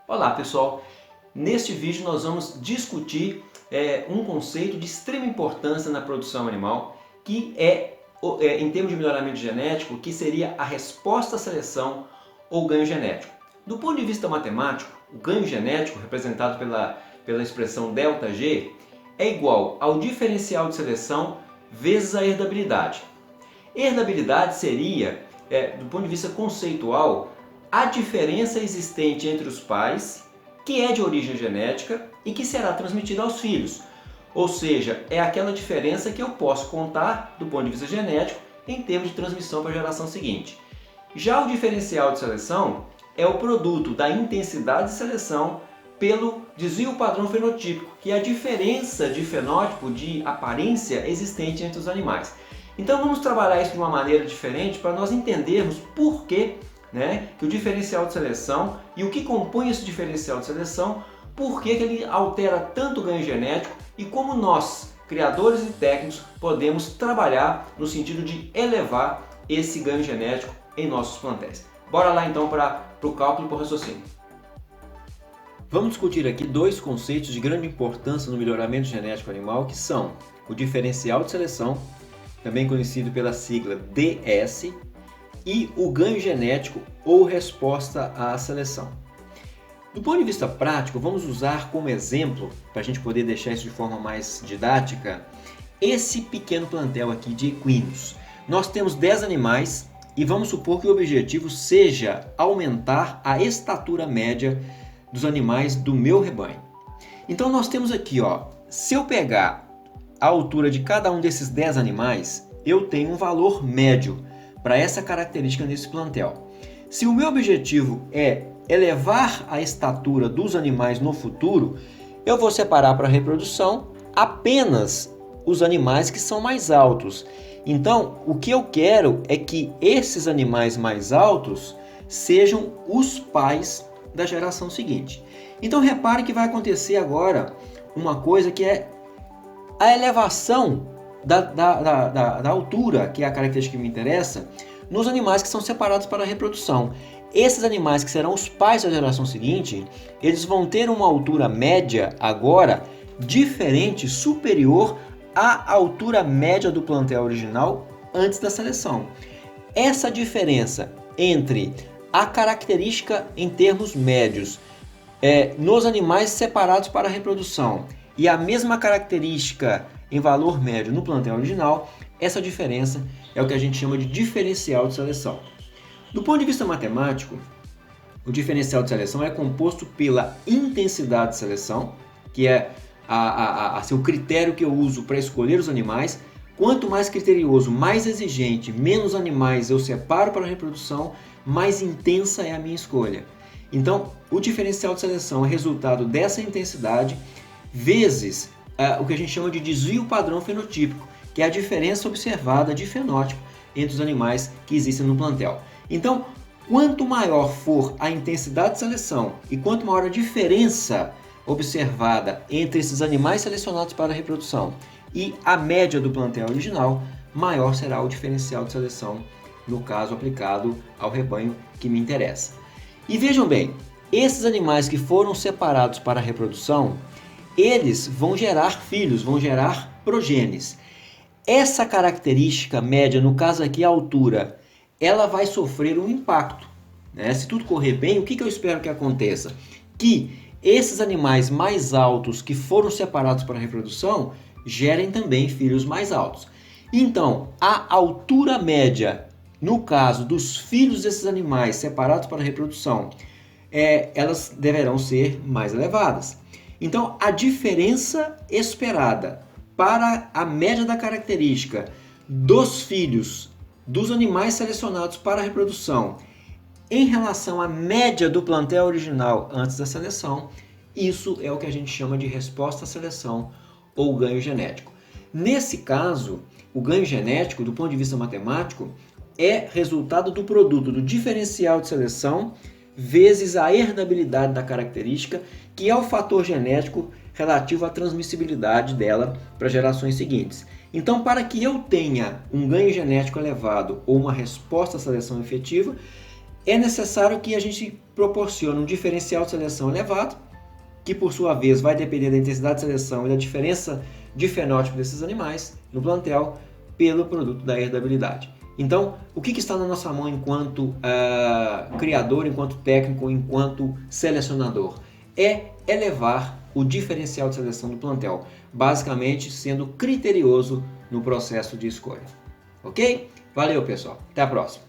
Olá pessoal, neste vídeo nós vamos discutir um conceito de extrema importância na produção animal que em termos de melhoramento genético, que seria a resposta à seleção ou ganho genético. Do ponto de vista matemático, o ganho genético, representado pela expressão ΔG, é igual ao diferencial de seleção vezes a herdabilidade. Herdabilidade seria, do ponto de vista conceitual, a diferença existente entre os pais, que é de origem genética e que será transmitida aos filhos. Ou seja, é aquela diferença que eu posso contar do ponto de vista genético em termos de transmissão para a geração seguinte. Já o diferencial de seleção é o produto da intensidade de seleção pelo desvio padrão fenotípico, que é a diferença de fenótipo, de aparência existente entre os animais. Então vamos trabalhar isso de uma maneira diferente para nós entendermos por que o diferencial de seleção e o que compõe esse diferencial de seleção, por que ele altera tanto o ganho genético e como nós, criadores e técnicos, podemos trabalhar no sentido de elevar esse ganho genético em nossos plantéis. Bora lá então para o cálculo por raciocínio. Vamos discutir aqui dois conceitos de grande importância no melhoramento genético animal, que são o diferencial de seleção, também conhecido pela sigla DS, e o ganho genético ou resposta à seleção. Do ponto de vista prático, vamos usar como exemplo, para a gente poder deixar isso de forma mais didática, esse pequeno plantel aqui de equinos. Nós temos 10 animais e vamos supor que o objetivo seja aumentar a estatura média dos animais do meu rebanho. Então nós temos aqui, se eu pegar a altura de cada um desses 10 animais, eu tenho um valor médio para essa característica nesse plantel. Se o meu objetivo é elevar a estatura dos animais no futuro, eu vou separar para a reprodução apenas os animais que são mais altos. Então, o que eu quero é que esses animais mais altos sejam os pais da geração seguinte. Então, repare que vai acontecer agora uma coisa que é a elevação da altura, que é a característica que me interessa, nos animais que são separados para a reprodução. Esses animais que serão os pais da geração seguinte, eles vão ter uma altura média agora diferente, superior à altura média do plantel original antes da seleção. Essa diferença entre a característica em termos médios nos animais separados para a reprodução e a mesma característica em valor médio no plantel original, essa diferença é o que a gente chama de diferencial de seleção. Do ponto de vista matemático, o diferencial de seleção é composto pela intensidade de seleção, que é o critério que eu uso para escolher os animais. Quanto mais criterioso, mais exigente, menos animais eu separo para a reprodução, mais intensa é a minha escolha. Então, o diferencial de seleção é resultado dessa intensidade vezes o que a gente chama de desvio padrão fenotípico, que é a diferença observada de fenótipo entre os animais que existem no plantel. Então, quanto maior for a intensidade de seleção e quanto maior a diferença observada entre esses animais selecionados para a reprodução e a média do plantel original, maior será o diferencial de seleção, no caso aplicado ao rebanho que me interessa. E vejam bem, esses animais que foram separados para a reprodução, eles vão gerar filhos, vão gerar progênies. Essa característica média, no caso aqui a altura, ela vai sofrer um impacto. Se tudo correr bem, o que eu espero que aconteça? Que esses animais mais altos que foram separados para a reprodução gerem também filhos mais altos. Então, a altura média, no caso dos filhos desses animais separados para a reprodução, elas deverão ser mais elevadas. Então, a diferença esperada para a média da característica dos filhos dos animais selecionados para a reprodução em relação à média do plantel original antes da seleção, isso é o que a gente chama de resposta à seleção ou ganho genético. Nesse caso, o ganho genético, do ponto de vista matemático, é resultado do produto do diferencial de seleção vezes a herdabilidade da característica, que é o fator genético relativo à transmissibilidade dela para gerações seguintes. Então, para que eu tenha um ganho genético elevado ou uma resposta à seleção efetiva, é necessário que a gente proporciona um diferencial de seleção elevado, que por sua vez vai depender da intensidade de seleção e da diferença de fenótipo desses animais no plantel pelo produto da herdabilidade. Então, o que está na nossa mão enquanto criador, enquanto técnico, enquanto selecionador? É elevar o diferencial de seleção do plantel, basicamente sendo criterioso no processo de escolha. Ok? Valeu, pessoal. Até a próxima.